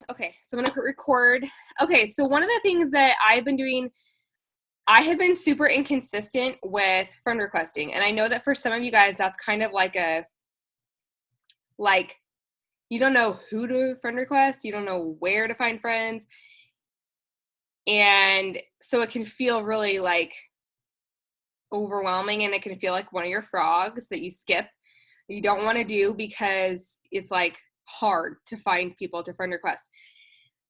Okay, so I'm gonna record. Okay, so one of the things that I've been doing, I have been super inconsistent with friend requesting. And I know that for some of you guys, that's kind of like, you don't know who to friend request, you don't know where to find friends. And so it can feel really like overwhelming, and it can feel like one of your frogs that you skip, you don't want to do because it's like hard to find people to friend request.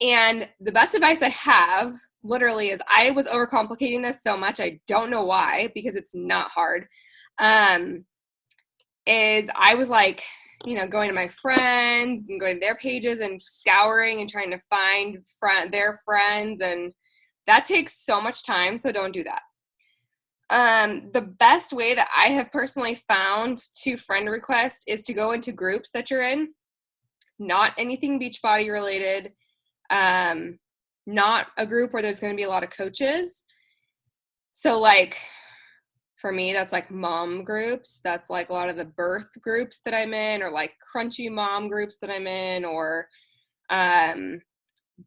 And the best advice I have literally is, I was overcomplicating this so much. I don't know why, because it's not hard. Is I was like, going to my friends and going to their pages and scouring and trying to find their friends. And that takes so much time. So don't do that. The best way that I have personally found to friend request is to go into groups that you're in, not anything Beachbody related. Not a group where there's going to be a lot of coaches. So like for me, that's like mom groups. That's like a lot of the birth groups that I'm in, or like crunchy mom groups that I'm in, or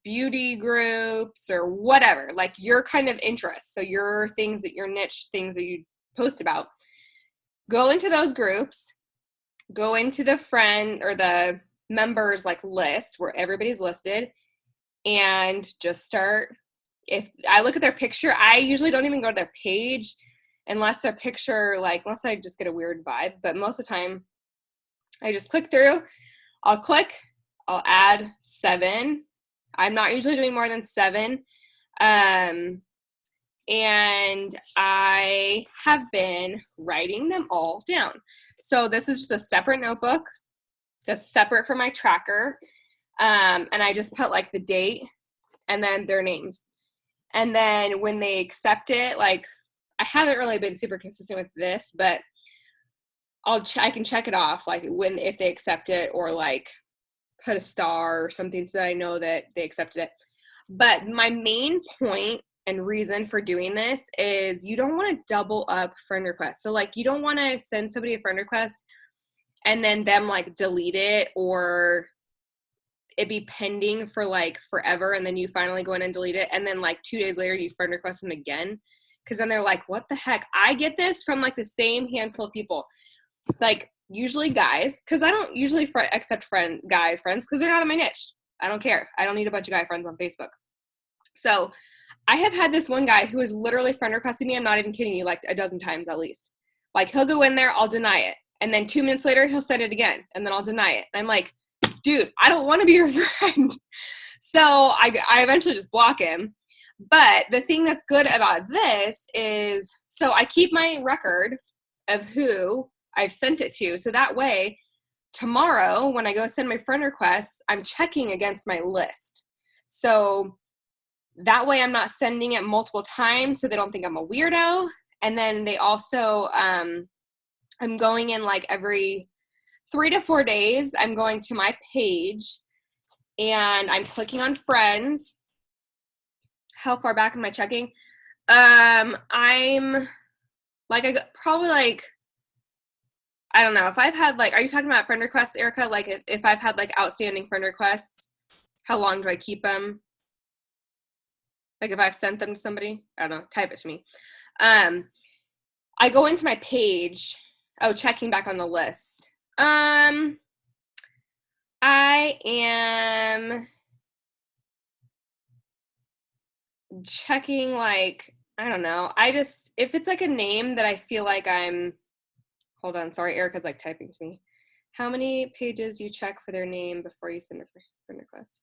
beauty groups, or whatever, like your kind of interests. So your things, that your niche things that you post about, go into those groups, go into the friend or the members like list where everybody's listed, and just start. If I look at their picture, I usually don't even go to their page unless their picture, like, unless I just get a weird vibe. But most of the time, I just click through. I'll add 7. I'm not usually doing more than 7. And I have been writing them all down. So this is just a separate notebook that's separate from my tracker. And I just put like the date and then their names. And then when they accept it, like, I haven't really been super consistent with this, but I can check it off, like if they accept it, or like put a star or something so that I know that they accepted it. But my main point and reason for doing this is, you don't want to double up friend requests. So like, you don't want to send somebody a friend request and then them like delete it, or it be pending for like forever, and then you finally go in and delete it, and then like 2 days later you friend request them again, because then they're like, what the heck? I get this from like the same handful of people, like usually guys, because I don't usually accept guys friends because they're not in my niche. I don't care. I don't need a bunch of guy friends on Facebook. So I have had this one guy who has literally friend requested me, I'm not even kidding you, like a dozen times at least. Like, he'll go in there, I'll deny it, and then 2 minutes later he'll send it again, and then I'll deny it. And I'm like, dude, I don't want to be your friend. So I eventually just block him. But the thing that's good about this is, so I keep my record of who I've sent it to. So that way, tomorrow when I go send my friend requests, I'm checking against my list. So that way I'm not sending it multiple times so they don't think I'm a weirdo. And then they also, I'm going in like every 3 to 4 days, I'm going to my page and I'm clicking on friends. How far back am I checking? I'm like, probably like, I don't know, if I've had like, are you talking about friend requests, Erica? Like if I've had like outstanding friend requests, how long do I keep them? Like if I've sent them to somebody, I don't know, type it to me. I go into my page. Oh, checking back on the list. I am checking, like, I don't know. If it's like a name that I feel like hold on, sorry, Erica's like typing to me. How many pages do you check for their name before you send a friend request?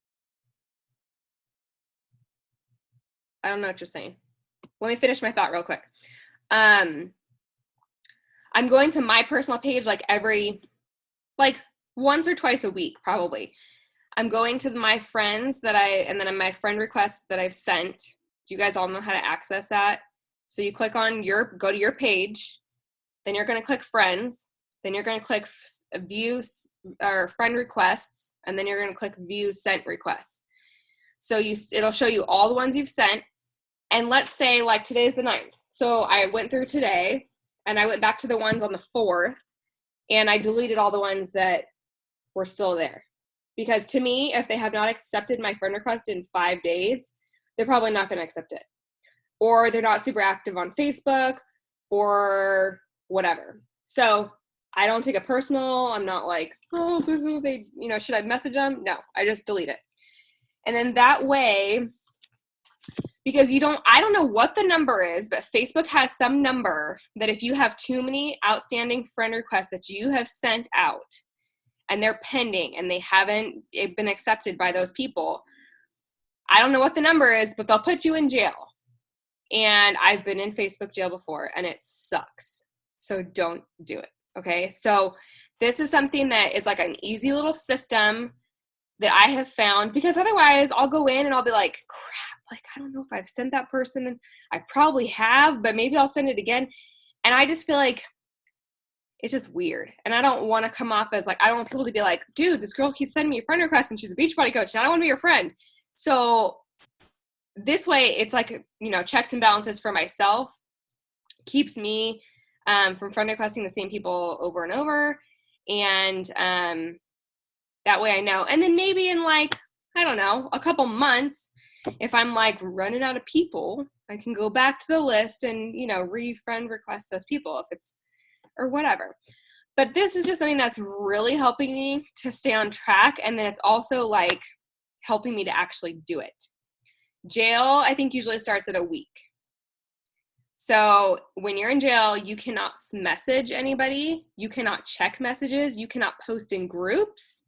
I don't know what you're saying. Let me finish my thought real quick. I'm going to my personal page like like once or twice a week, probably. I'm going to my friends and then my friend requests that I've sent. Do you guys all know how to access that? So you click on go to your page, then you're going to click friends, then you're going to click view or friend requests, and then you're going to click view sent requests. So it'll show you all the ones you've sent. And let's say like today's the 9th. So I went through today and I went back to the ones on the 4th, and I deleted all the ones that were still there. Because to me, if they have not accepted my friend request in 5 days, they're probably not going to accept it. Or they're not super active on Facebook or whatever. So I don't take it personal. I'm not like, oh, boo-hoo, they, should I message them? No, I just delete it. And then that way, because I don't know what the number is, but Facebook has some number that if you have too many outstanding friend requests that you have sent out and they're pending and they haven't been accepted by those people, I don't know what the number is, but they'll put you in jail. And I've been in Facebook jail before and it sucks. So don't do it. Okay. So this is something that is like an easy little system that I have found, because otherwise I'll go in and I'll be like, crap, like, I don't know if I've sent that person. I probably have, but maybe I'll send it again. And I just feel like it's just weird. And I don't want to come off as like, I don't want people to be like, dude, this girl keeps sending me a friend request and she's a Beachbody coach and I don't want to be your friend. So this way it's like, checks and balances for myself, keeps me from friend requesting the same people over and over. And that way I know. And then maybe in like, I don't know, a couple months, if I'm like running out of people, I can go back to the list and, re-friend request those people if it's, or whatever. But this is just something that's really helping me to stay on track. And then it's also like helping me to actually do it. Jail, I think, usually starts at a week. So when you're in jail, you cannot message anybody. You cannot check messages. You cannot post in groups.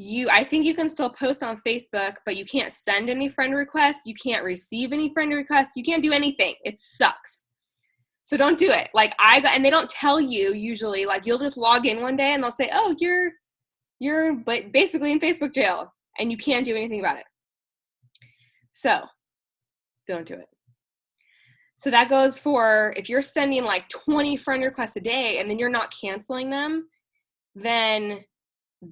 I think you can still post on Facebook, but you can't send any friend requests. You can't receive any friend requests. You can't do anything. It sucks. So don't do it. Like and they don't tell you usually, like you'll just log in one day and they'll say, oh, you're basically in Facebook jail and you can't do anything about it. So don't do it. So that goes for if you're sending like 20 friend requests a day and then you're not canceling them, then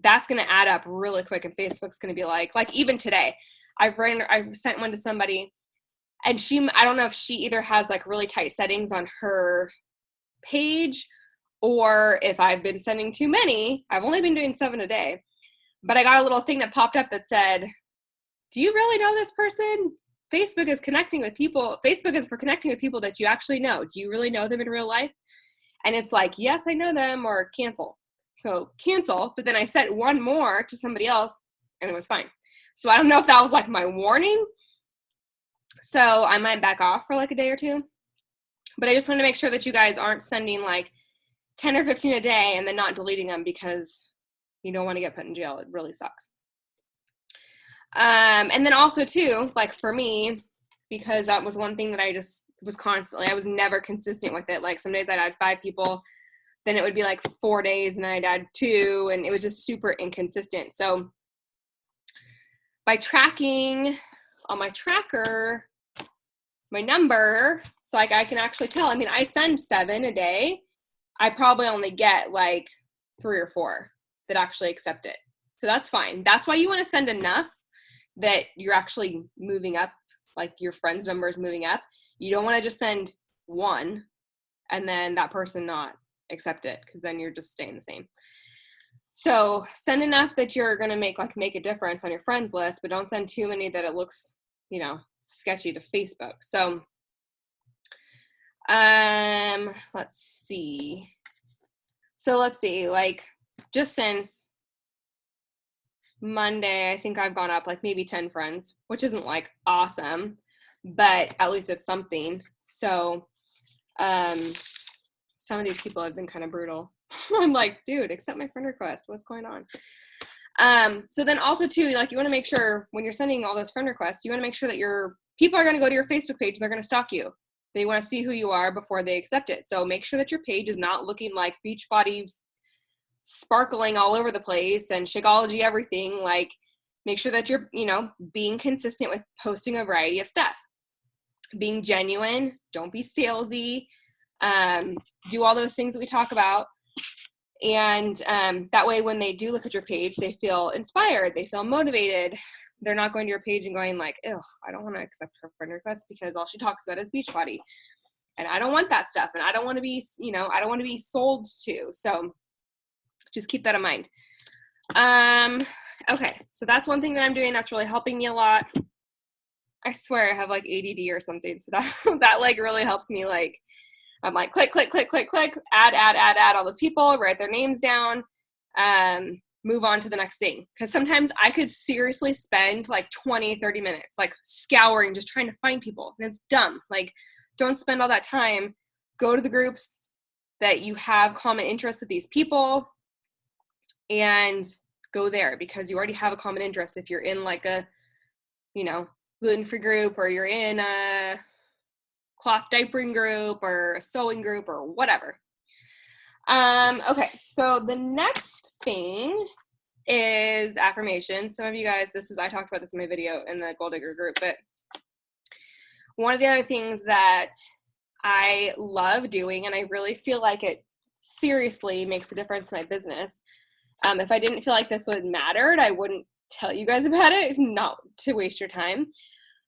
that's going to add up really quick. And Facebook's going to be like even today, I've sent one to somebody and I don't know if she either has like really tight settings on her page or if I've been sending too many. I've only been doing 7 a day, but I got a little thing that popped up that said, do you really know this person? Facebook is connecting with people. Facebook is for connecting with people that you actually know. Do you really know them in real life? And it's like, yes, I know them, or cancel. So cancel, but then I sent one more to somebody else and it was fine. So I don't know if that was like my warning. So I might back off for like a day or two. But I just want to make sure that you guys aren't sending like 10 or 15 a day and then not deleting them because you don't want to get put in jail. It really sucks. And then also too, like for me, because that was one thing that I just was constantly, I was never consistent with it. Like some days I'd add 5 people, then it would be like 4 days and I'd add 2 and it was just super inconsistent. So by tracking on my tracker, my number, so like I can actually tell, I mean, I send 7 a day. I probably only get like 3 or 4 that actually accept it. So that's fine. That's why you want to send enough that you're actually moving up, like your friend's number is moving up. You don't want to just send 1 and then that person not accept it, because then you're just staying the same. So send enough that you're going to make a difference on your friends list, but don't send too many that it looks, sketchy to Facebook. So let's see. Like just since Monday, I think I've gone up like maybe 10 friends, which isn't like awesome, but at least it's something. So some of these people have been kind of brutal. I'm like, dude, accept my friend request. What's going on? So then also too, like you want to make sure when you're sending all those friend requests, you want to make sure that your people are going to go to your Facebook page and they're going to stalk you. They want to see who you are before they accept it. So make sure that your page is not looking like Beachbody sparkling all over the place and Shakeology everything. Like make sure that you're, being consistent with posting a variety of stuff. Being genuine, don't be salesy. Do all those things that we talk about. And that way when they do look at your page, they feel inspired, they feel motivated. They're not going to your page and going like, ew, I don't want to accept her friend request because all she talks about is Beachbody. And I don't want that stuff. And I don't want to be, I don't want to be sold to. So just keep that in mind. Okay, so that's one thing that I'm doing that's really helping me a lot. I swear I have like ADD or something, so that like really helps me. Like, I'm like click, click, click, click, click, add all those people, write their names down, move on to the next thing. Because sometimes I could seriously spend like 20, 30 minutes like scouring, just trying to find people. And it's dumb. Like, don't spend all that time. Go to the groups that you have common interests with these people and go there, because you already have a common interest. If you're in like a, gluten-free group, or you're in a cloth diapering group or a sewing group or whatever. Okay, so the next thing is affirmations. Some of you guys, I talked about this in my video in the Goal Digger group, but one of the other things that I love doing, and I really feel like it seriously makes a difference in my business. If I didn't feel like this would matter, I wouldn't tell you guys about it, not to waste your time.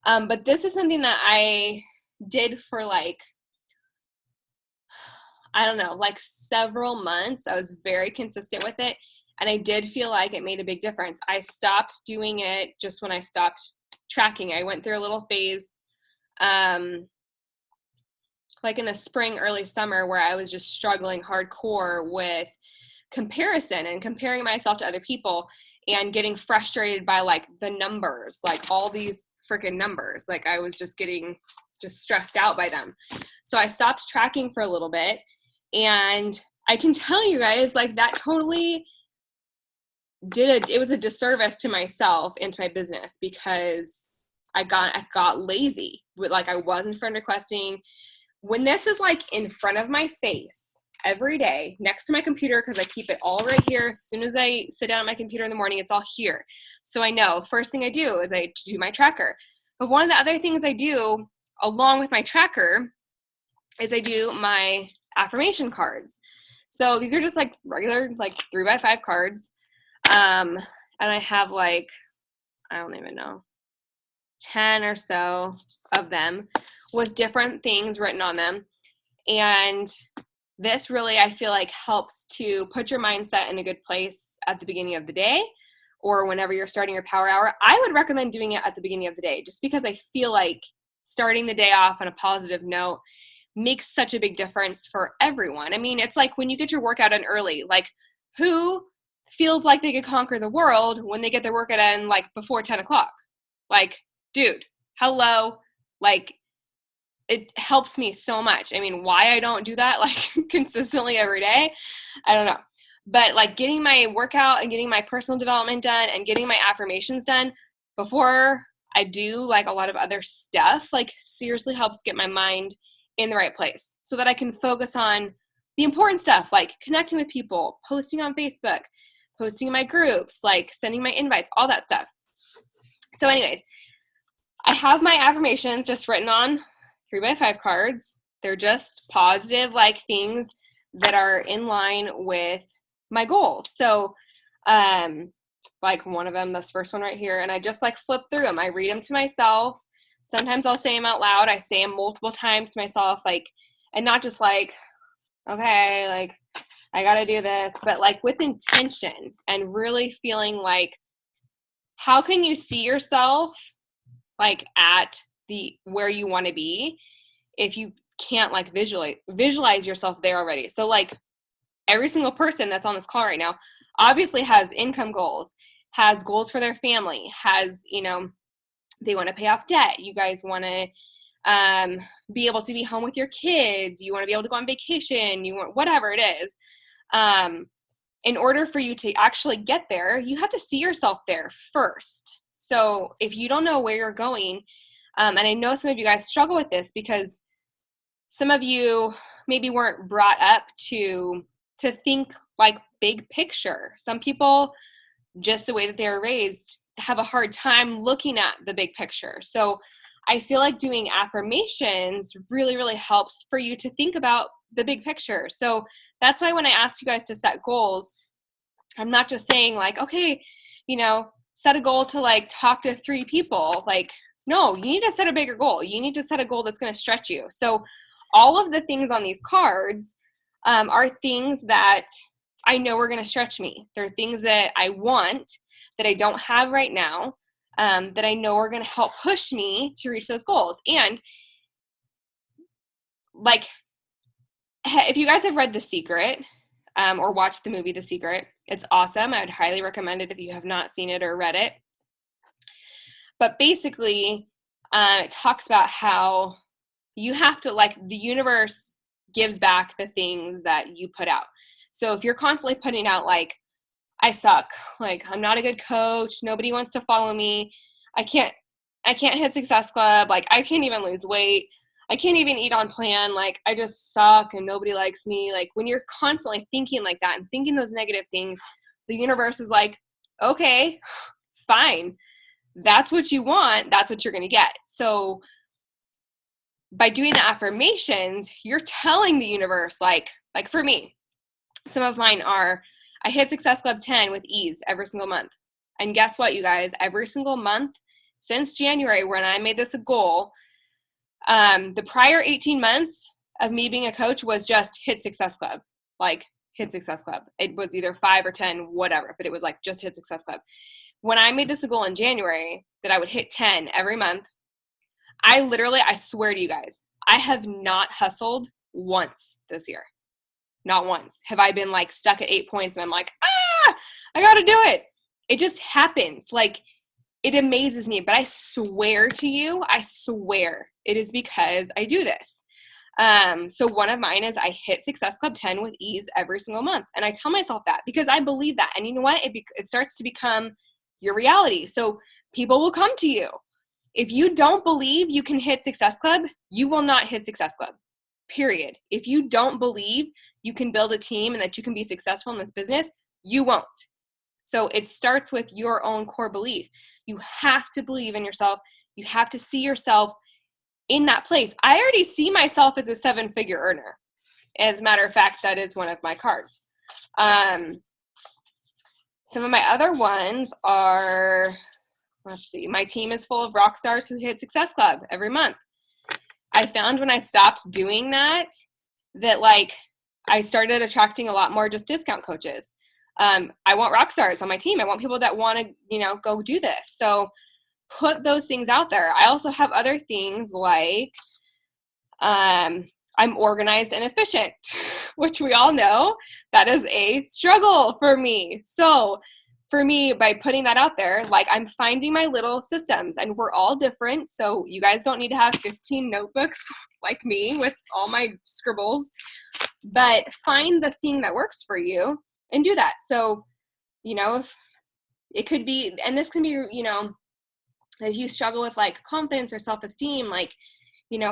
But this is something that I did for like, I don't know, like several months. I was very consistent with it, and I did feel like it made a big difference. I stopped doing it just when I stopped tracking. I went through a little phase, like in the spring, early summer, where I was just struggling hardcore with comparison and comparing myself to other people and getting frustrated by like the numbers, like all these freaking numbers. Like, I was just getting stressed out by them. So I stopped tracking for a little bit, and I can tell you guys, like, that totally it was a disservice to myself and to my business, because I got lazy with, like, I wasn't friend requesting. When this is like in front of my face every day next to my computer, because I keep it all right here. As soon as I sit down at my computer in the morning, it's all here. So I know first thing I do is I do my tracker. But one of the other things I do along with my tracker is I do my affirmation cards. So these are just like regular, like 3x5 cards. And I have like, I don't even know, 10 or so of them with different things written on them. And this really, I feel like, helps to put your mindset in a good place at the beginning of the day, or whenever you're starting your power hour. I would recommend doing it at the beginning of the day, just because I feel like starting the day off on a positive note makes such a big difference for everyone. I mean, it's like when you get your workout in early, like, who feels like they could conquer the world when they get their workout in like before 10 o'clock? Like, dude, hello. Like, it helps me so much. I mean, why I don't do that like consistently every day, I don't know. But like getting my workout and getting my personal development done and getting my affirmations done before I do like a lot of other stuff, like, seriously helps get my mind in the right place so that I can focus on the important stuff, like connecting with people, posting on Facebook, posting in my groups, like sending my invites, all that stuff. So anyways, I have my affirmations just written on 3x5 cards. They're just positive, like, things that are in line with my goals. So, like one of them, this first one right here, and I just like flip through them. I read them to myself. Sometimes I'll say them out loud. I say them multiple times to myself, like, and not just like, okay, like, I got to do this, but like with intention and really feeling like, how can you see yourself like at where you want to be if you can't like visualize yourself there already? So like every single person that's on this call right now obviously has income goals, has goals for their family, has, they want to pay off debt. You guys want to be able to be home with your kids. You want to be able to go on vacation. You want whatever it is. In order for you to actually get there, you have to see yourself there first. So if you don't know where you're going, and I know some of you guys struggle with this because some of you maybe weren't brought up to think like big picture. Some people, just the way that they were raised, have a hard time looking at the big picture. So I feel like doing affirmations really, really helps for you to think about the big picture. So that's why when I ask you guys to set goals, I'm not just saying like, okay, set a goal to like talk to 3 people. Like, no, you need to set a bigger goal. You need to set a goal that's going to stretch you. So all of the things on these cards are things that I know are going to stretch me. There are things that I want that I don't have right now, that I know are going to help push me to reach those goals. And like, if you guys have read The Secret, or watched the movie The Secret, it's awesome. I would highly recommend it if you have not seen it or read it. But basically, it talks about how you have to, like, the universe gives back the things that you put out. So if you're constantly putting out, like, I suck, like, I'm not a good coach, nobody wants to follow me, I can't hit Success Club, like, I can't even lose weight, I can't even eat on plan, like, I just suck and nobody likes me. Like, when you're constantly thinking like that and thinking those negative things, the universe is like, okay, fine. That's what you want. That's what you're going to get. So by doing the affirmations, you're telling the universe, like for me, some of mine are, I hit Success Club 10 with ease every single month. And guess what, you guys? Every single month since January, when I made this a goal, the prior 18 months of me being a coach was just hit Success Club, like hit Success Club. It was either 5 or 10, whatever, but it was like just hit Success Club. When I made this a goal in January that I would hit 10 every month, I swear to you guys, I have not hustled once this year. Not once. Have I been like stuck at 8 points and I'm like, I got to do it. It just happens. Like, it amazes me, but I swear to you, it is because I do this. So one of mine is I hit Success Club 10 with ease every single month. And I tell myself that because I believe that. And you know what? It starts to become your reality. So people will come to you. If you don't believe you can hit Success Club, you will not hit Success Club, period. If you don't believe you can build a team and that you can be successful in this business, you won't. So it starts with your own core belief. You have to believe in yourself. You have to see yourself in that place. I already see myself as a 7-figure earner. As a matter of fact, that is one of my cards. Some of my other ones are, let's see, my team is full of rock stars who hit Success Club every month. I found when I stopped doing that like I started attracting a lot more just discount coaches. I want rock stars on my team. I want people that want to, go do this. So put those things out there. I also have other things like I'm organized and efficient, which we all know that is a struggle for me. So for me, by putting that out there, like I'm finding my little systems, and we're all different. So you guys don't need to have 15 notebooks like me with all my scribbles, but find the thing that works for you and do that. So, if it could be, and this can be, if you struggle with like confidence or self-esteem, like,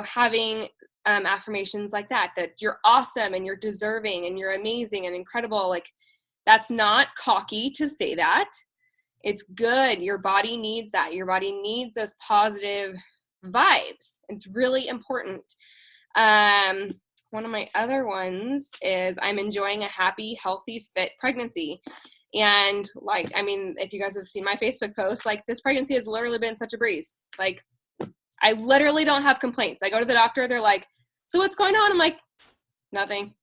having affirmations like that you're awesome and you're deserving and you're amazing and incredible. Like, that's not cocky to say that. It's good. Your body needs that. Your body needs those positive vibes. It's really important. One of my other ones is I'm enjoying a happy, healthy, fit pregnancy. And like, if you guys have seen my Facebook post, like this pregnancy has literally been such a breeze. Like, I literally don't have complaints. I go to the doctor, they're like, so what's going on? I'm like, nothing,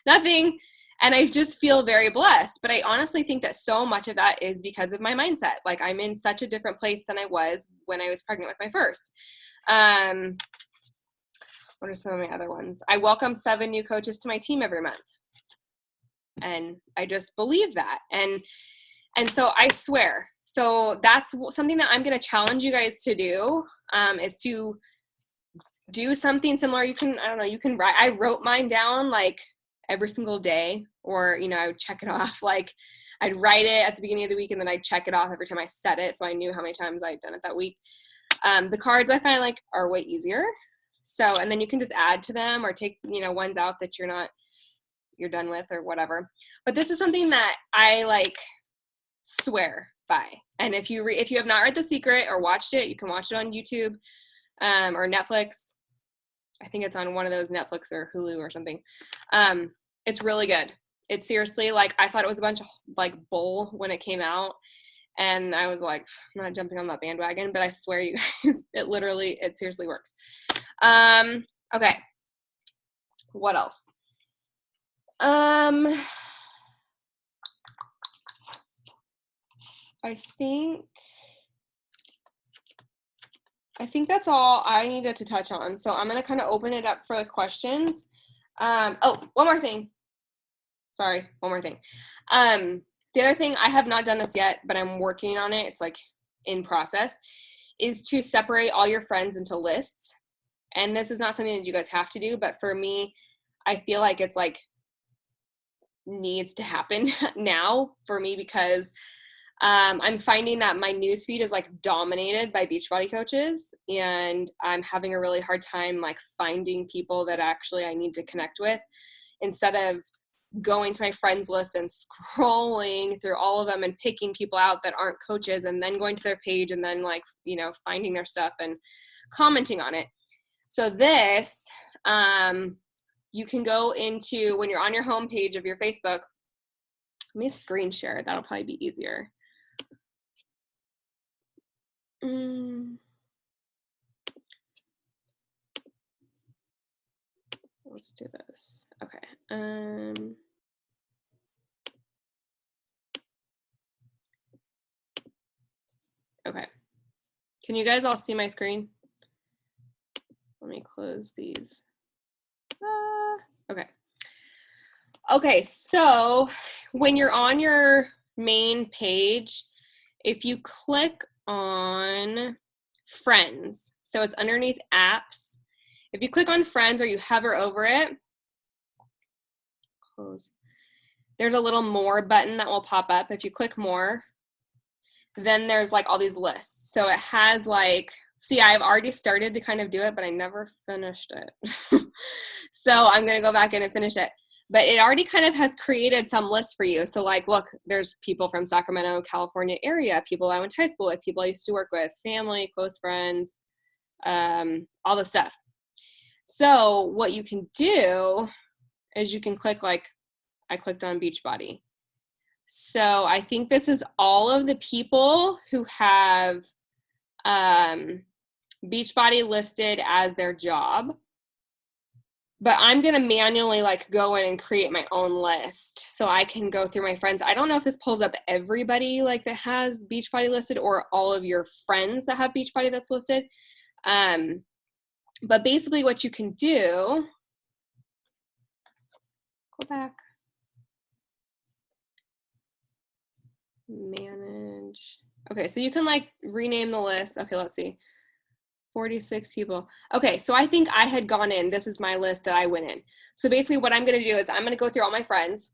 nothing. And I just feel very blessed. But I honestly think that so much of that is because of my mindset. Like, I'm in such a different place than I was when I was pregnant with my first. What are some of my other ones? I welcome 7 new coaches to my team every month. And I just believe that. And so I swear. So that's something that I'm going to challenge you guys to do, is to do something similar. You can write. I wrote mine down like every single day, or, I would check it off. Like, I'd write it at the beginning of the week and then I'd check it off every time I said it. So I knew how many times I'd done it that week. The cards I find like are way easier. So, and then you can just add to them or take, ones out that you're done with or whatever. But this is something that I like swear by. And if you have not read The Secret or watched it, you can watch it on YouTube, or Netflix. I think it's on one of those Netflix or Hulu or something. It's really good. It's seriously, like, I thought it was a bunch of like bull when it came out. And I was like, I'm not jumping on that bandwagon, but I swear you guys, it seriously works. Okay. What else? I think that's all I needed to touch on. So I'm going to kind of open it up for the questions. Oh, one more thing. Sorry, one more thing. The other thing, I have not done this yet, but I'm working on it. It's like in process, is to separate all your friends into lists. And this is not something that you guys have to do, but for me, I feel like it's like needs to happen now for me because I'm finding that my newsfeed is like dominated by Beachbody coaches, and I'm having a really hard time like finding people that actually I need to connect with instead of going to my friends list and scrolling through all of them and picking people out that aren't coaches and then going to their page and then like, you know, finding their stuff and commenting on it. So this, you can go into, when you're on your home page of your Facebook, let me screen share it. That'll probably be easier. Let's do this. Okay. Okay. Can you guys all see my screen? Let me close these. Okay. Okay, so when you're on your main page, if you click on friends, so it's underneath apps. If you click on friends or you hover over it, close. There's a little more button that will pop up. If you click more, then there's like all these lists. So it has like, see, I've already started to kind of do it, but I never finished it. So I'm going to go back in and finish it. But it already kind of has created some lists for you. So like, look, there's people from Sacramento, California area, people I went to high school with, people I used to work with, family, close friends, all the stuff. So what you can do is you can click, like I clicked on Beachbody. So I think this is all of the people who have Beachbody listed as their job. But I'm going to manually like go in and create my own list so I can go through my friends. I don't know if this pulls up everybody like that has Beachbody listed or all of your friends that have Beachbody that's listed. But basically what you can do, go back, manage. Okay, so you can like rename the list. Okay, let's see. 46 people. Okay, so I think I had gone in. This is my list that I went in. So basically what I'm going to do is I'm going to go through all my friends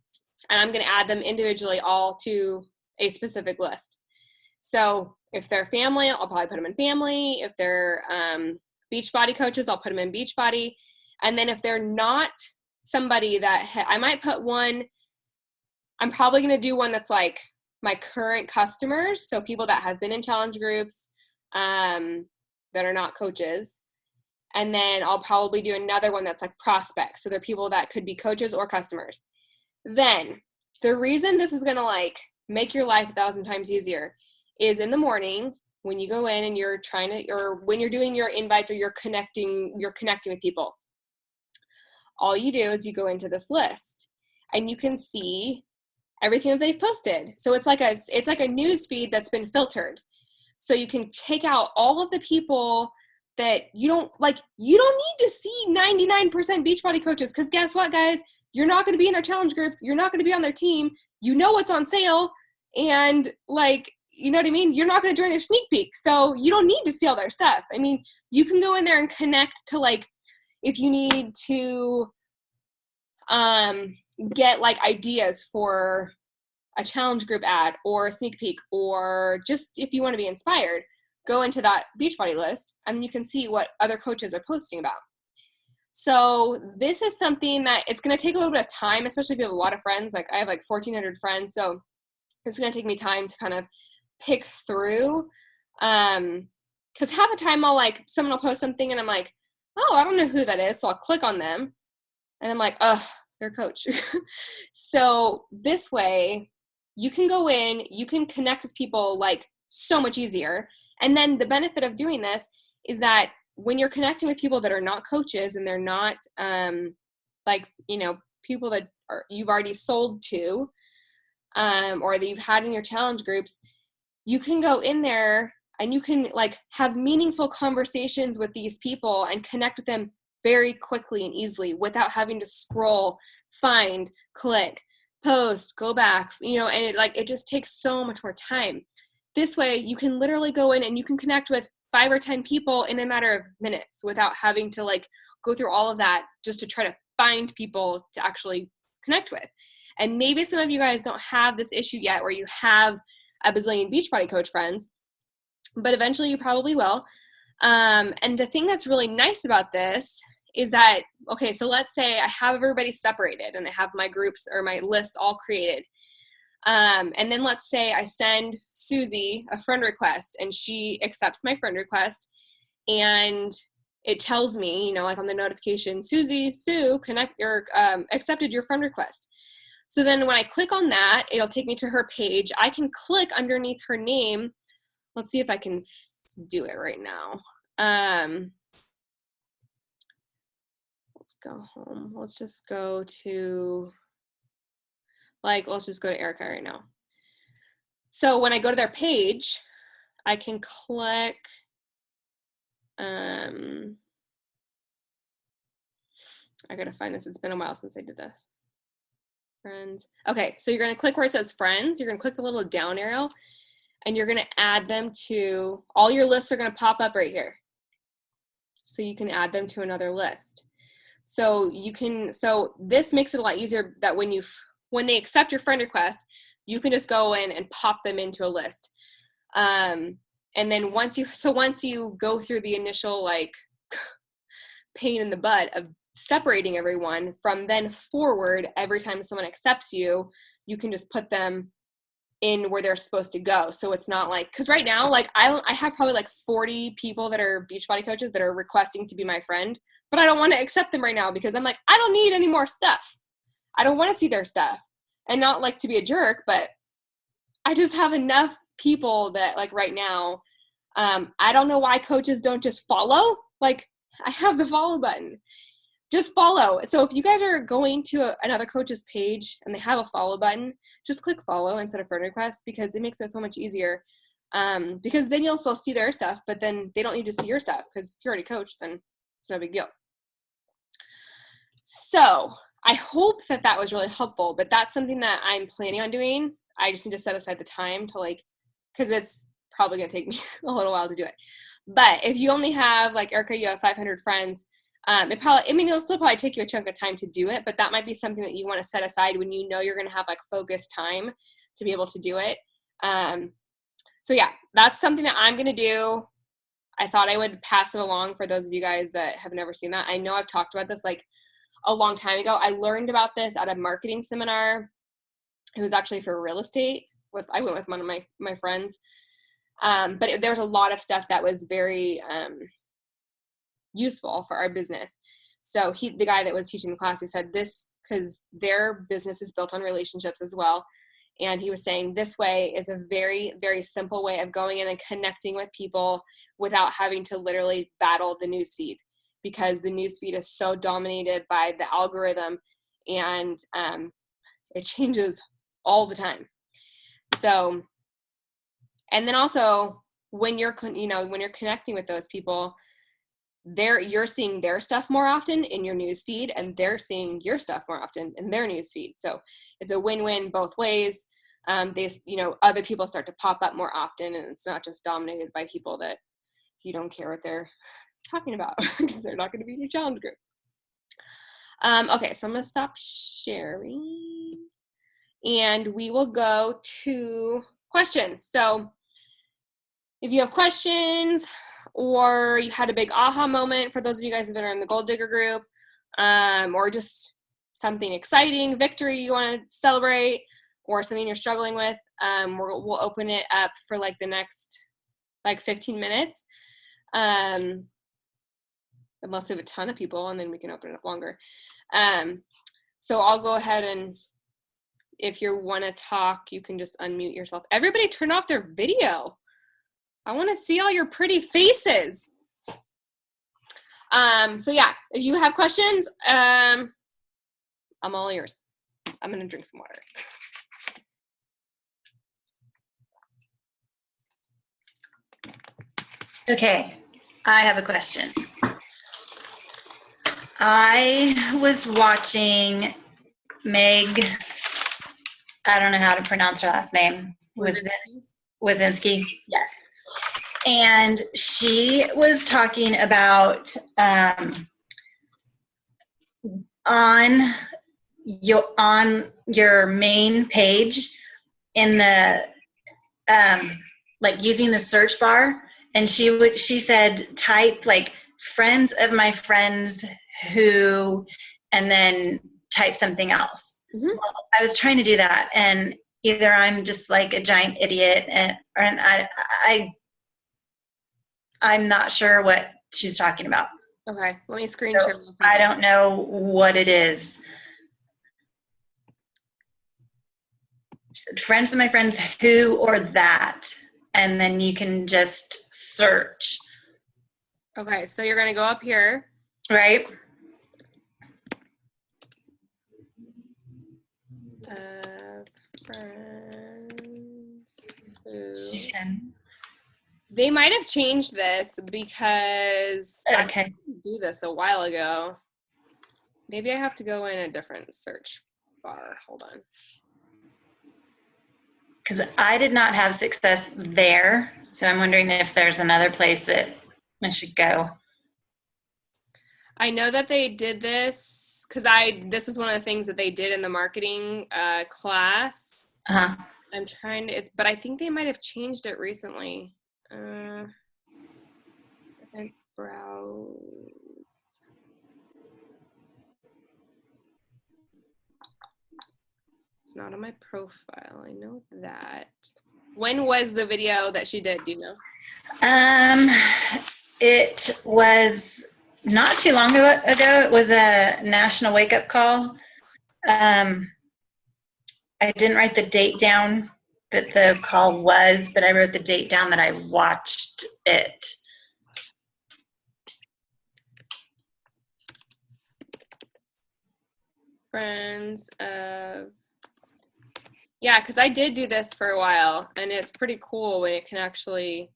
and I'm going to add them individually all to a specific list. So if they're family, I'll probably put them in family. If they're Beachbody coaches, I'll put them in Beachbody. And then if they're not somebody that I might put one, I'm probably going to do one that's like my current customers. So people that have been in challenge groups, that are not coaches. And then I'll probably do another one that's like prospects. So they're people that could be coaches or customers. Then the reason this is going to like make your life 1,000 times easier is in the morning when you go in and you're trying to, or when you're doing your invites or you're connecting with people. All you do is you go into this list and you can see everything that they've posted. So it's like a news feed that's been filtered. So you can take out all of the people that you don't need to see 99% Beachbody coaches. Because guess what, guys? You're not going to be in their challenge groups. You're not going to be on their team. You know what's on sale. And like, you know what I mean? You're not going to join their sneak peek. So you don't need to see all their stuff. I mean, you can go in there and connect to like, if you need to get like ideas for a challenge group ad or a sneak peek, or just if you want to be inspired, go into that Beachbody list and you can see what other coaches are posting about. So this is something that it's going to take a little bit of time, especially if you have a lot of friends. Like I have like 1,400 friends. So it's going to take me time to kind of pick through. Cause half the time someone will post something and I'm like, oh, I don't know who that is. So I'll click on them and I'm like, oh, they're a coach. So this way, you can go in, you can connect with people like so much easier. And then the benefit of doing this is that when you're connecting with people that are not coaches and they're not people that you've already sold to or that you've had in your challenge groups, you can go in there and you can like have meaningful conversations with these people and connect with them very quickly and easily without having to scroll, find, click, post, go back, you know, and it just takes so much more time. This way you can literally go in and you can connect with 5 or 10 people in a matter of minutes without having to like go through all of that just to try to find people to actually connect with. And maybe some of you guys don't have this issue yet where you have a bazillion Beachbody coach friends, but eventually you probably will. And the thing that's really nice about this is that, okay, so let's say I have everybody separated and I have my groups or my lists all created. And then let's say I send Susie a friend request and she accepts my friend request and it tells me, you know, like on the notification, Sue, connect or accepted your friend request. So then when I click on that, it'll take me to her page. I can click underneath her name. Let's see if I can do it right now. Let's go home. Let's just go to, let's just go to Erica right now. So when I go to their page, I can click, I gotta find this. It's been a while since I did this. Friends. Okay, so you're gonna click where it says friends. You're gonna click the little down arrow and you're gonna add them to, all your lists are gonna pop up right here. So you can add them to another list. So this makes it a lot easier that when they accept your friend request, you can just go in and pop them into a list. And then once you go through the initial like pain in the butt of separating everyone, from then forward, every time someone accepts you, you can just put them in where they're supposed to go. So it's not like, because right now, like I have probably like 40 people that are Beachbody coaches that are requesting to be my friend, but I don't want to accept them right now because I'm like, I don't need any more stuff. I don't want to see their stuff. And not like to be a jerk, but I just have enough people that like right now, I don't know why coaches don't just follow. Like I have the follow button. Just follow. So if you guys are going to another coach's page and they have a follow button, just click follow instead of friend request because it makes it so much easier. Because then you'll still see their stuff, but then they don't need to see your stuff because if you're already coached, then it's no big deal. So I hope that was really helpful, but that's something that I'm planning on doing. I just need to set aside the time to because it's probably going to take me a little while to do it. But if you only have, like Erica, you have 500 friends, it'll still probably take you a chunk of time to do it, but that might be something that you want to set aside when you know you're going to have like focused time to be able to do it. So yeah, that's something that I'm going to do. I thought I would pass it along for those of you guys that have never seen that. I know I've talked about this like a long time ago. I learned about this at a marketing seminar. It was actually for real estate. I went with one of my friends. But there was a lot of stuff that was very useful for our business. So the guy that was teaching the class, he said this, because their business is built on relationships as well. And he was saying this way is a very, very simple way of going in and connecting with people without having to literally battle the newsfeed, because the newsfeed is so dominated by the algorithm and it changes all the time. So, and then also when you're connecting with those people, you're seeing their stuff more often in your newsfeed, and they're seeing your stuff more often in their newsfeed. So it's a win-win both ways. Other people start to pop up more often, and it's not just dominated by people that you don't care what they're talking about because they're not going to be in your challenge group. Okay, so I'm going to stop sharing, and we will go to questions. So if you have questions, or you had a big aha moment, for those of you guys that are in the Gold Digger group, or just something exciting, victory you want to celebrate, or something you're struggling with, we'll open it up for like the next 15 minutes. Unless we have a ton of people, and then we can open it up longer. So I'll go ahead, and if you want to talk, you can just unmute yourself. Everybody turn off their video. I want to see all your pretty faces. So yeah, if you have questions, I'm all ears. I'm going to drink some water. Okay, I have a question. I was watching Meg, I don't know how to pronounce her last name. Wazinski? Yes. And she was talking about on your main page in the like using the search bar, and she said type like friends of my friends who, and then type something else. Mm-hmm. Well, I was trying to do that, and either I'm just like a giant idiot, and I'm not sure what she's talking about. Okay, let me screen share. So I don't know what it is. Friends of my friends who or that, and then you can just search. Okay, so you're going to go up here. Right? Friends who... They might have changed this because I tried to do this a while ago. Maybe I have to go in a different search bar. Hold on. Because I did not have success there, so I'm wondering if there's another place that I should go. I know that they did this because this is one of the things that they did in the marketing class. Uh-huh. I'm trying to, but I think they might have changed it recently. Events browse. It's not on my profile. I know that. When was the video that she did? Do you know? It was not too long ago. It was a national wake-up call. I didn't write the date down that the call was, but I wrote the date down that I watched it. Friends of... Yeah, because I did do this for a while, and it's pretty cool when it can actually...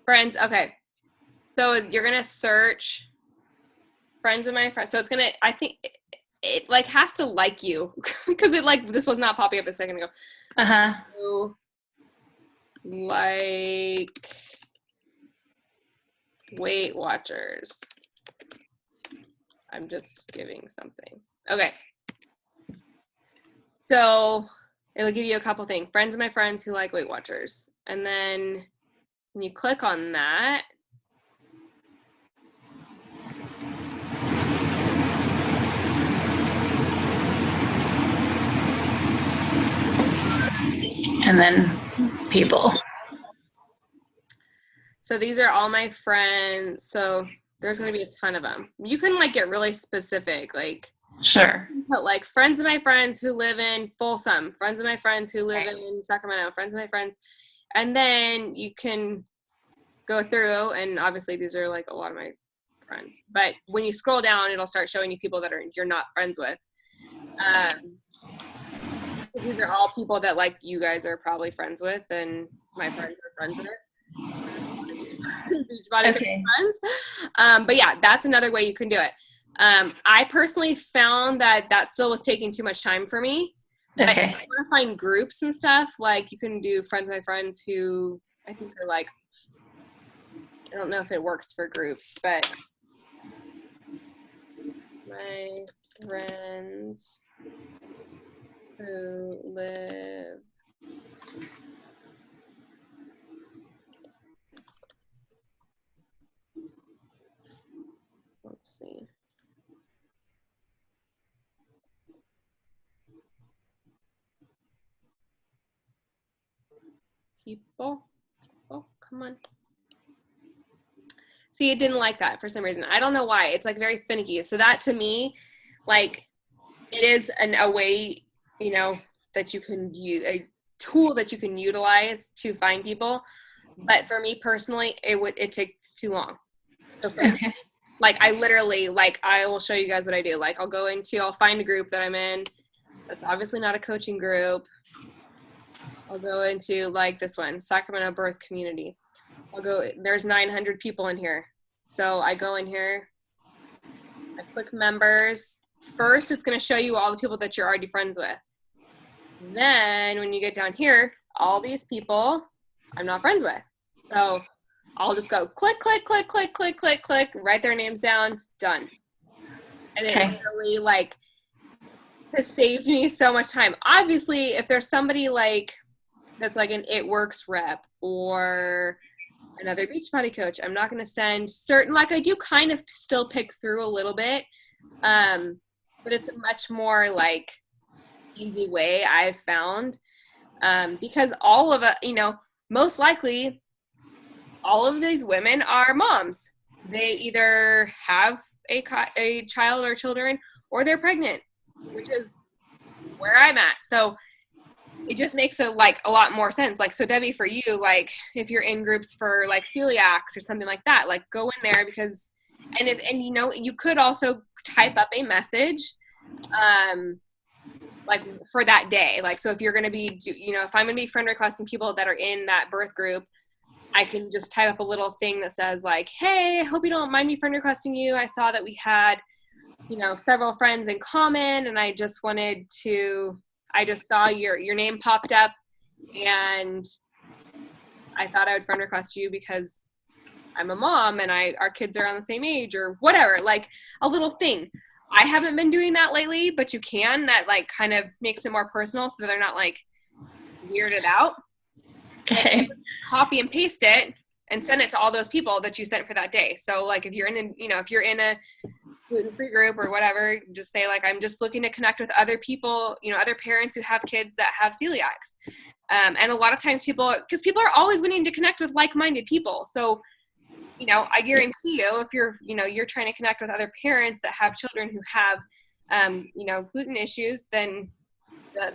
Friends, okay. So you're going to search friends of my friends. So it's going to, I think, it like has to like you, because it like, this was not popping up a second ago. Uh-huh. So, like Weight Watchers. I'm just giving something. Okay. So it'll give you a couple things. Friends of my friends who like Weight Watchers. And then when you click on that, and then people. So these are all my friends. So there's going to be a ton of them. You can like get really specific, like sure. Put like friends of my friends who live in Folsom, friends of my friends who live in Sacramento, friends of my friends. And then you can go through, and obviously these are like a lot of my friends. But when you scroll down, it'll start showing you people that you're not friends with. These are all people that like you guys are probably friends with, and my friends are friends with. Okay. Friends. But yeah, that's another way you can do it. I personally found that still was taking too much time for me. But okay. if you want to find groups and stuff, like you can do friends of my friends who I think are like, I don't know if it works for groups, but my friends who live let's see. People, come on. See, it didn't like that for some reason. I don't know why. It's like very finicky. So that to me, like, it is a way, you know, that you can use, a tool that you can utilize to find people. But for me personally, it takes too long. So for me, like I literally, like I will show you guys what I do. Like I'll find a group that I'm in. That's obviously not a coaching group. I'll go into like this one, Sacramento Birth Community. I'll go, there's 900 people in here. So I go in here, I click members. First, it's going to show you all the people that you're already friends with. Then when you get down here, all these people I'm not friends with. So I'll just go click, click, click, click, click, click, click, write their names down, done. And it's really like, has saved me so much time. Obviously, if there's somebody like, that's like an It Works rep or another Beachbody coach, I'm not going to send certain, like I do kind of still pick through a little bit, but it's a much more like easy way I've found, because all of it, you know, most likely all of these women are moms. They either have a child or children, or they're pregnant, which is where I'm at. So it just makes it like a lot more sense. Like, so Debbie, for you, like if you're in groups for like celiacs or something like that, like go in there because, and you know, you could also type up a message, like for that day. Like, so if you're going to be, you know, if I'm going to be friend requesting people that are in that birth group, I can just type up a little thing that says like, hey, I hope you don't mind me friend requesting you. I saw that we had, you know, several friends in common, and I just wanted to, I just saw your name popped up, and I thought I would friend request you because I'm a mom and our kids are on the same age or whatever, like a little thing. I haven't been doing that lately, but you can. That like kind of makes it more personal so that they're not like weirded out. Okay. And just copy and paste it and send it to all those people that you sent for that day. So like if you're in a, you know, if you're in a gluten-free group or whatever, just say like, I'm just looking to connect with other people, you know, other parents who have kids that have celiacs. And a lot of times because people are always wanting to connect with like-minded people. So, you know, I guarantee you, if you're, you know, you're trying to connect with other parents that have children who have, you know, gluten issues, then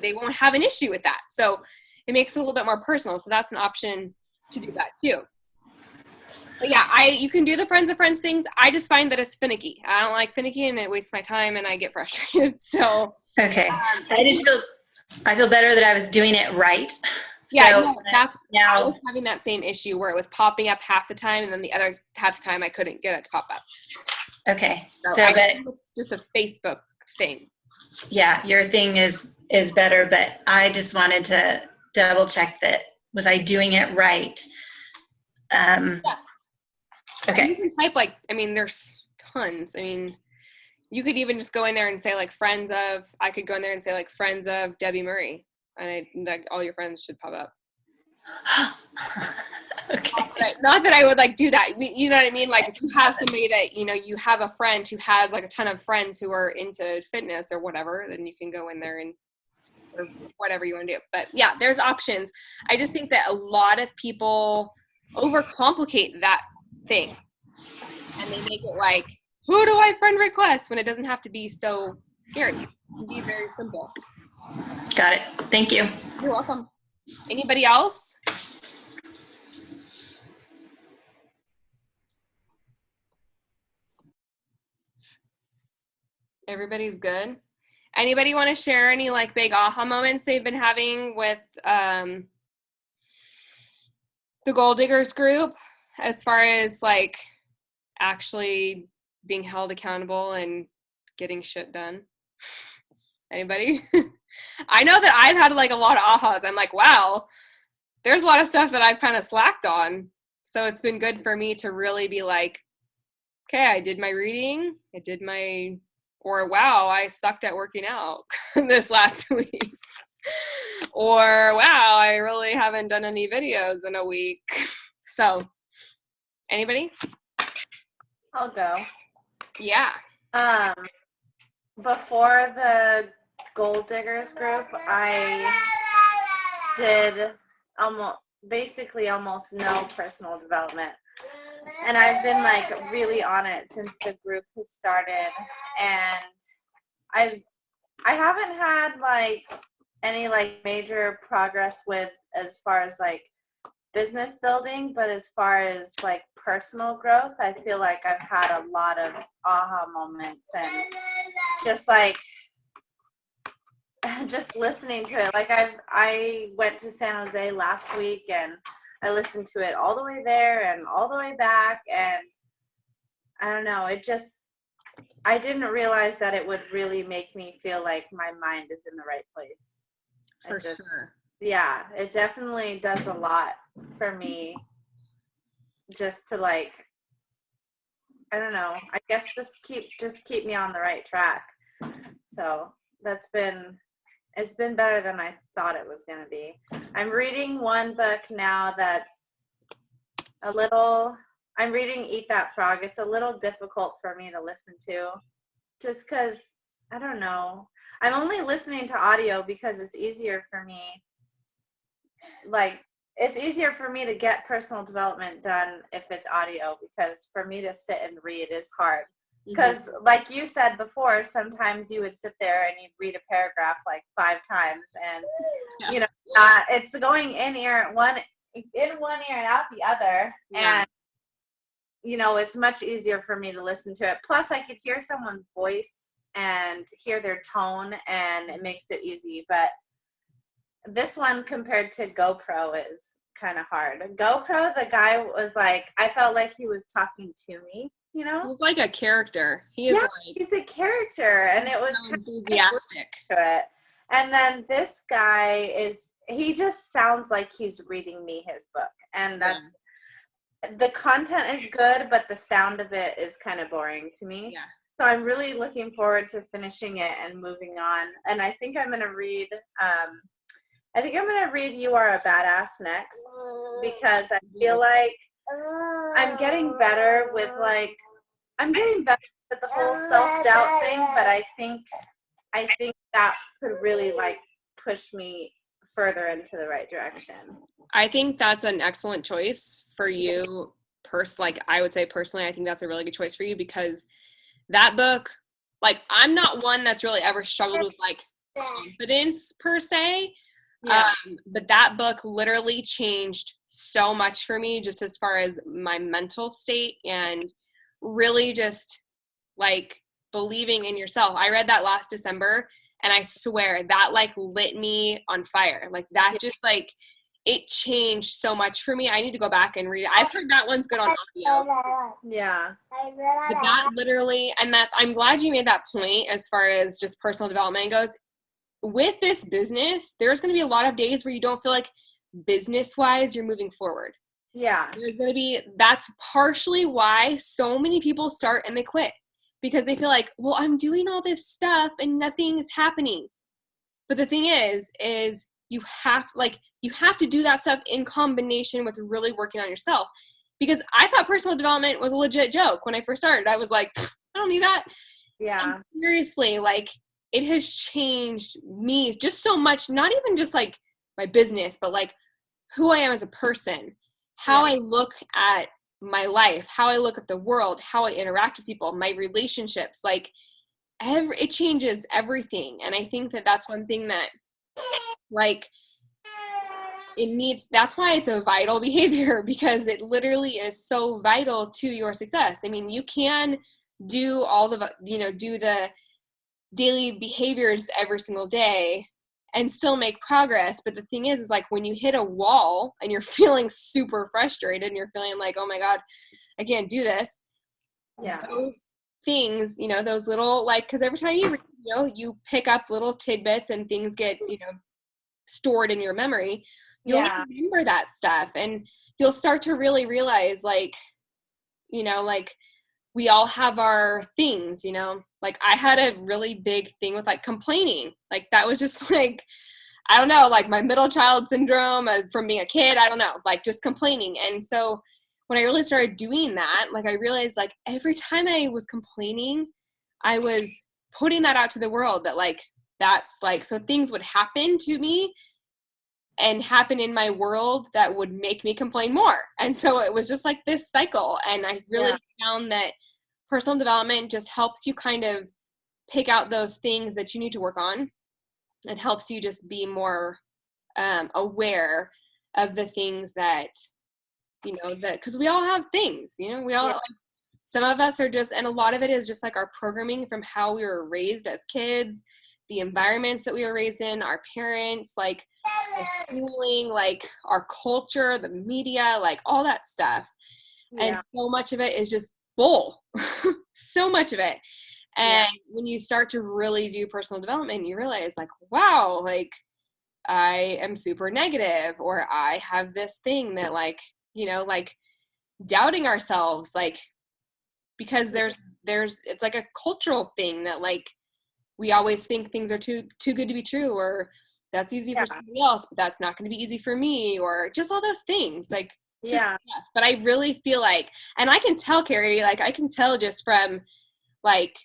they won't have an issue with that. So it makes it a little bit more personal. So that's an option to do that too. But yeah, you can do the friends of friends things. I just find that it's finicky. I don't like finicky, and it wastes my time, and I get frustrated. So okay, I feel better that I was doing it right. Yeah, so no, I was having that same issue where it was popping up half the time, and then the other half the time I couldn't get it to pop up. Okay, so I think it's just a Facebook thing. Yeah, your thing is better, but I just wanted to double check that was I doing it right. Yeah. Okay. You can type like, I mean, there's tons. I mean, you could even just go in there and say like I could go in there and say like friends of Debbie Murray, and like all your friends should pop up. Okay. Not that I would like do that. You know what I mean? Like if you have somebody that, you know, you have a friend who has like a ton of friends who are into fitness or whatever, then you can go in there and, or whatever you want to do. But yeah, there's options. I just think that a lot of people overcomplicate that thing, and they make it like, who do I friend request, when it doesn't have to be so scary. It can be very simple. Got it. Thank you. You're welcome. Anybody else? Everybody's good. Anybody want to share any like big aha moments they've been having with the Goal Diggers group, as far as like actually being held accountable and getting shit done? Anybody? I know that I've had like a lot of ahas. I'm like, wow, there's a lot of stuff that I've kind of slacked on. So it's been good for me to really be like, okay, I did my reading, or wow, I sucked at working out this last week. Or wow, I really haven't done any videos in a week. So, anybody? I'll go. Yeah. Before the Goal Diggers group, I did almost no personal development. And I've been like really on it since the group has started, and I haven't had like any like major progress with as far as like business building, but as far as like personal growth, I feel like I've had a lot of aha moments, and just like just listening to it. Like I went to San Jose last week, and I listened to it all the way there and all the way back, and I don't know, I didn't realize that it would really make me feel like my mind is in the right place. For sure. Yeah, it definitely does a lot for me, just to like, I don't know, I guess just keep me on the right track. So it's been better than I thought it was going to be. I'm reading one book now that's I'm reading Eat That Frog. It's a little difficult for me to listen to, just because, I don't know. I'm only listening to audio because it's easier for me. Like, it's easier for me to get personal development done if it's audio, because for me to sit and read is hard. Because like you said before, sometimes you would sit there and you'd read a paragraph like 5 times, and you know, it's going in one ear and out the other. Yeah. And you know, it's much easier for me to listen to it. Plus I could hear someone's voice and hear their tone, and it makes it easy. But this one compared to GoPro is kind of hard. GoPro, the guy was like, I felt like he was talking to me, you know? He's like a character. He is He's a character, and it was so enthusiastic. to it. And then this guy he just sounds like he's reading me his book. And the content is good, but the sound of it is kind of boring to me. Yeah. So I'm really looking forward to finishing it and moving on. And I think I'm going to read You Are a Badass next, because I feel like I'm getting better with the whole self-doubt thing, but I think that could really like push me further into the right direction. I think that's an excellent choice for you. Like I would say personally, I think that's a really good choice for you, because that book, like, I'm not one that's really ever struggled with like confidence per se. Yeah. But that book literally changed so much for me, just as far as my mental state and really just like believing in yourself. I read that last December, and I swear that like lit me on fire. Like that just like, it changed so much for me. I need to go back and read it. I've heard that one's good on audio. Yeah. But that literally, and that I'm glad you made that point as far as just personal development goes. With this business, there's going to be a lot of days where you don't feel like business-wise you're moving forward. Yeah. That's partially why so many people start and they quit, because they feel like, well, I'm doing all this stuff and nothing is happening. But the thing is you have to do that stuff in combination with really working on yourself. Because I thought personal development was a legit joke when I first started. I was like, I don't need that. Yeah. And seriously, like, it has changed me just so much, not even just like my business, but like who I am as a person, how I look at my life, how I look at the world, how I interact with people, my relationships, like it changes everything. And I think that that's one thing that like that's why it's a vital behavior, because it literally is so vital to your success. I mean, you can do all the, do the daily behaviors every single day and still make progress. But the thing is like when you hit a wall and you're feeling super frustrated and you're feeling like, oh my God, I can't do this. Yeah. Those things, those little, like, because every time you read, you pick up little tidbits and things get, stored in your memory. You'll remember that stuff, and you'll start to really realize like, like we all have our things, like I had a really big thing with like complaining. Like that was just like, I don't know, like my middle child syndrome from being a kid. I don't know, like just complaining. And so when I really started doing that, like I realized like every time I was complaining, I was putting that out to the world that like, that's like, so things would happen to me and happen in my world that would make me complain more. And so it was just like this cycle. And I really found that personal development just helps you kind of pick out those things that you need to work on, and helps you just be more aware of the things that, because we all have things, we all, like, some of us are just, and a lot of it is just like our programming from how we were raised as kids, the environments that we were raised in, our parents, like is fueling like our culture, the media, like all that stuff. And so much of it is just bull. So much of it. And when you start to really do personal development, you realize like, wow, like I am super negative, or I have this thing that like, you know, like doubting ourselves, like, because there's it's like a cultural thing that like we always think things are too good to be true, or that's easy for somebody else, but that's not going to be easy for me, or just all those things like but I really feel like, and I can tell, Carrie, like I can tell just from like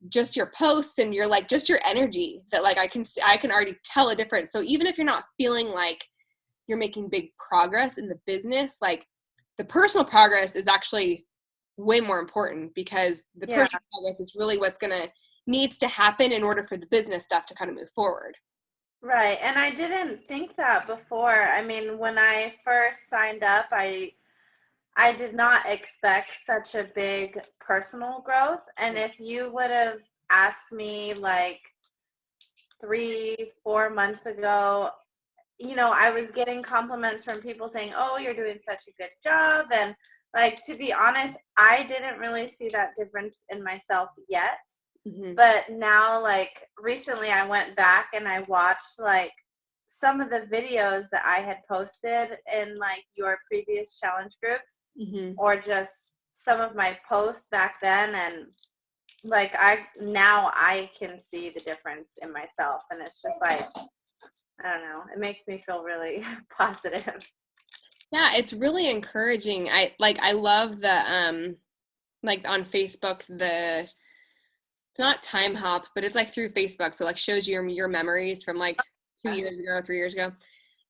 just your posts and your like just your energy that like I can already tell a difference. So even if you're not feeling like you're making big progress in the business, like the personal progress is actually way more important, because the personal progress is really what's needs to happen in order for the business stuff to kind of move forward. Right. And I didn't think that before. I mean, when I first signed up, I did not expect such a big personal growth. And if you would have asked me like 3-4 months ago, you know, I was getting compliments from people saying, oh, you're doing such a good job. And like, to be honest, I didn't really see that difference in myself yet. Mm-hmm. But now, like recently I went back and I watched like some of the videos that I had posted in like your previous challenge groups, or just some of my posts back then, and like I can see the difference in myself, and it's just like, I don't know, it makes me feel really positive. Yeah, it's really encouraging. I love the like on Facebook, it's not time hop, but it's like through Facebook, so like shows you your memories from like 2 years ago, 3 years ago.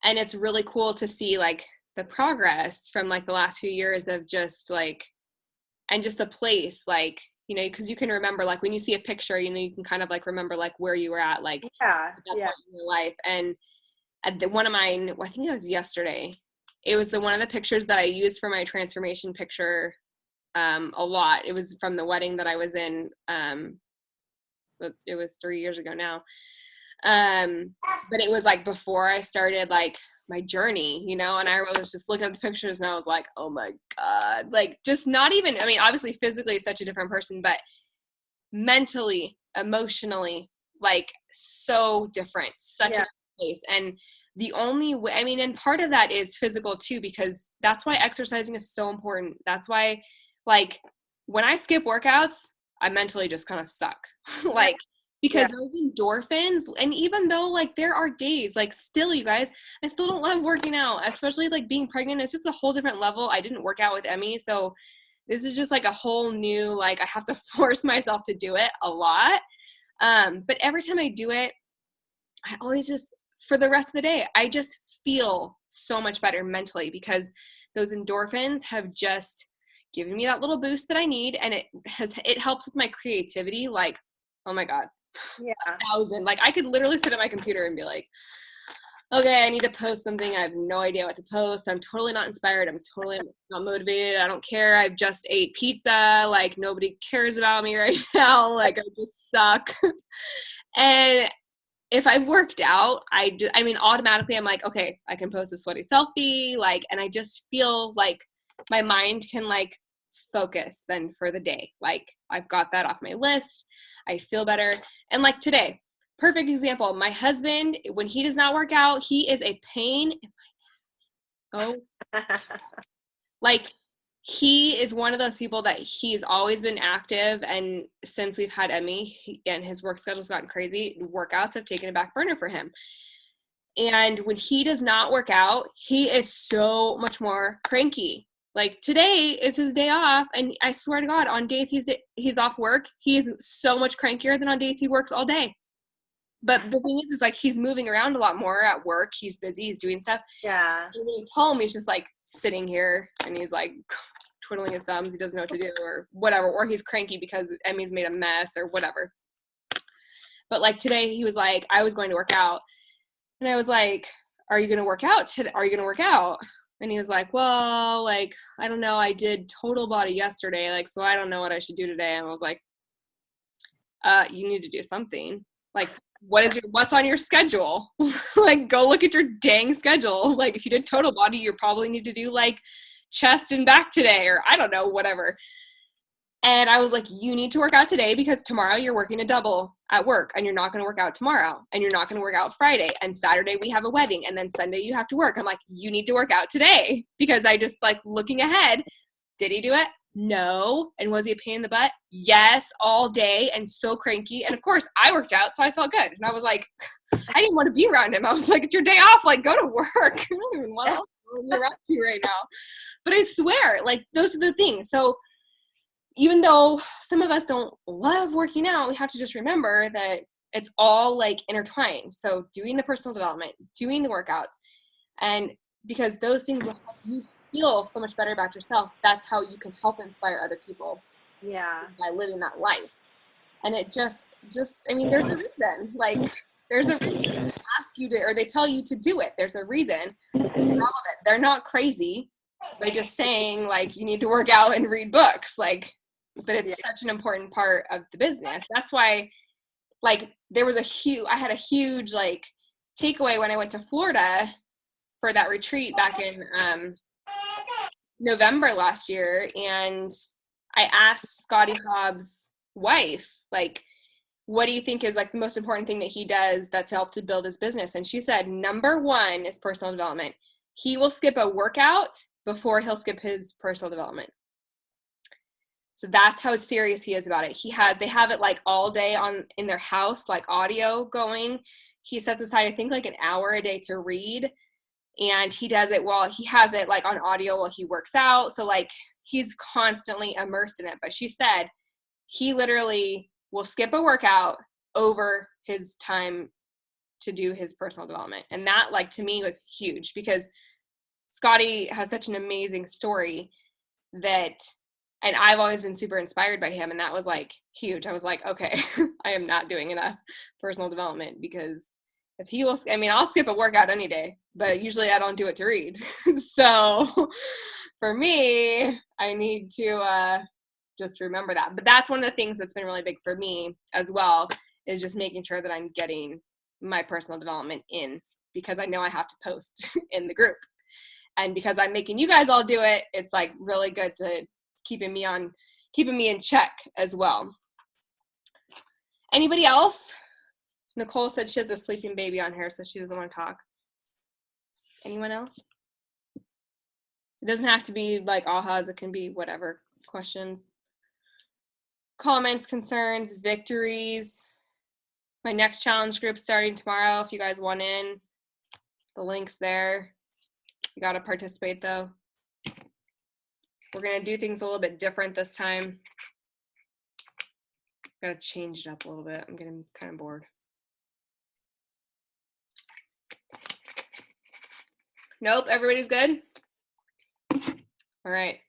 And it's really cool to see like the progress from like the last few years of just like, and just the place, like, you know, because you can remember like when you see a picture, you know, you can kind of like remember like where you were at like at that point in your life. And at one of mine, I think it was yesterday, it was one of the pictures that I used for my transformation picture a lot. It was from the wedding that I was in. It was 3 years ago now. But it was like before I started like my journey, you know, and I was just looking at the pictures and I was like, oh my God, like just not even, I mean, obviously physically such a different person, but mentally, emotionally, like so different, such a place. And the only way, I mean, and part of that is physical too, because that's why exercising is so important. That's why, like, when I skip workouts, I mentally just kind of suck. Like, because those endorphins, and even though like there are days, like still, you guys, I still don't love working out, especially like being pregnant. It's just a whole different level. I didn't work out with Emmy, so this is just like a whole new, like I have to force myself to do it a lot. But every time I do it, I always just, for the rest of the day, I just feel so much better mentally, because those endorphins have just given me that little boost that I need. And it helps with my creativity. Like, oh my God, 1,000. Like I could literally sit at my computer and be like, okay, I need to post something. I have no idea what to post. I'm totally not inspired. I'm totally not motivated. I don't care. I've just ate pizza. Like nobody cares about me right now. Like I just suck. And if I've worked out, I mean, automatically I'm like, okay, I can post a sweaty selfie. Like, and I just feel like my mind can like focus then for the day. Like I've got that off my list. I feel better. And like today, perfect example. My husband, when he does not work out, he is a pain in my ass. Oh, like he is one of those people that he's always been active, and since we've had Emmy and his work schedule's gotten crazy, workouts have taken a back burner for him. And when he does not work out, he is so much more cranky. Like today is his day off, and I swear to God, on days he's off work, he's so much crankier than on days he works all day. But the thing is like he's moving around a lot more at work. He's busy. He's doing stuff. Yeah. And when he's home, he's just like sitting here and he's like twiddling his thumbs. He doesn't know what to do or whatever. Or he's cranky because Emmy's made a mess or whatever. But like today, he was like, I was going to work out. And I was like, are you going to work out today? Are you going to work out? And he was like, well, like, I don't know. I did total body yesterday. Like, so I don't know what I should do today. And I was like, you need to do something. Like, what's on your schedule? Like, go look at your dang schedule. Like, if you did total body, you probably need to do like chest and back today, or I don't know, whatever. And I was like, you need to work out today because tomorrow you're working a double at work and you're not going to work out tomorrow and you're not going to work out Friday, and Saturday we have a wedding and then Sunday you have to work. I'm like, you need to work out today, because I just like looking ahead. Did he do it? No. And was he a pain in the butt? Yes, all day and so cranky. And of course I worked out, so I felt good. And I was like, I didn't want to be around him. I was like, it's your day off. Like, go to work. I don't even want to what you're up to right now. But I swear, like, those are the things. So even though some of us don't love working out, we have to just remember that it's all like intertwined. So doing the personal development, doing the workouts, and because those things will help you feel so much better about yourself, that's how you can help inspire other people. Yeah. By living that life. And it just, I mean, there's a reason. Like, there's a reason they ask you to, or they tell you to do it. There's a reason for all of it. They're not crazy by just saying, like, you need to work out and read books. Like, but it's such an important part of the business. That's why, like, I had a huge, like, takeaway when I went to Florida for that retreat back in November last year. And I asked Scotty Hobbs' wife, like, what do you think is like the most important thing that he does that's helped to build his business? And she said, number one is personal development. He will skip a workout before he'll skip his personal development. So that's how serious he is about it. They have it like all day in their house, like audio going. He sets aside, I think, like an hour a day to read. And he does it he has it like on audio while he works out. So like he's constantly immersed in it. But she said he literally will skip a workout over his time to do his personal development. And that, like, to me was huge, because Scotty has such an amazing story and I've always been super inspired by him. And that was like huge. I was like, okay, I am not doing enough personal development, because if he will, I mean, I'll skip a workout any day, but usually I don't do it to read. So for me, I need to just remember that. But that's one of the things that's been really big for me as well, is just making sure that I'm getting my personal development in, because I know I have to post in the group. And because I'm making you guys all do it, it's like really good to keeping me in check as well. Anybody else? Nicole said she has a sleeping baby on her, so she doesn't want to talk. Anyone else? It doesn't have to be like ahas. It can be whatever. Questions, comments, concerns, victories. My next challenge group starting tomorrow. If you guys want in, the link's there. You got to participate though. We're going to do things a little bit different this time. Got to change it up a little bit. I'm getting kind of bored. Nope, everybody's good? All right.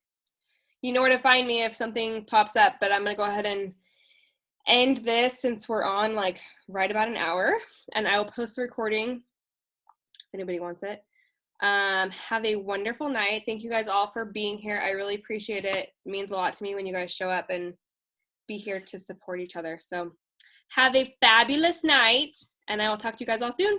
You know where to find me if something pops up, but I'm going to go ahead and end this since we're on like right about an hour, and I will post the recording if anybody wants it. Have a wonderful night. Thank you guys all for being here. I really appreciate it. It means a lot to me when you guys show up and be here to support each other. So have a fabulous night, and I will talk to you guys all soon.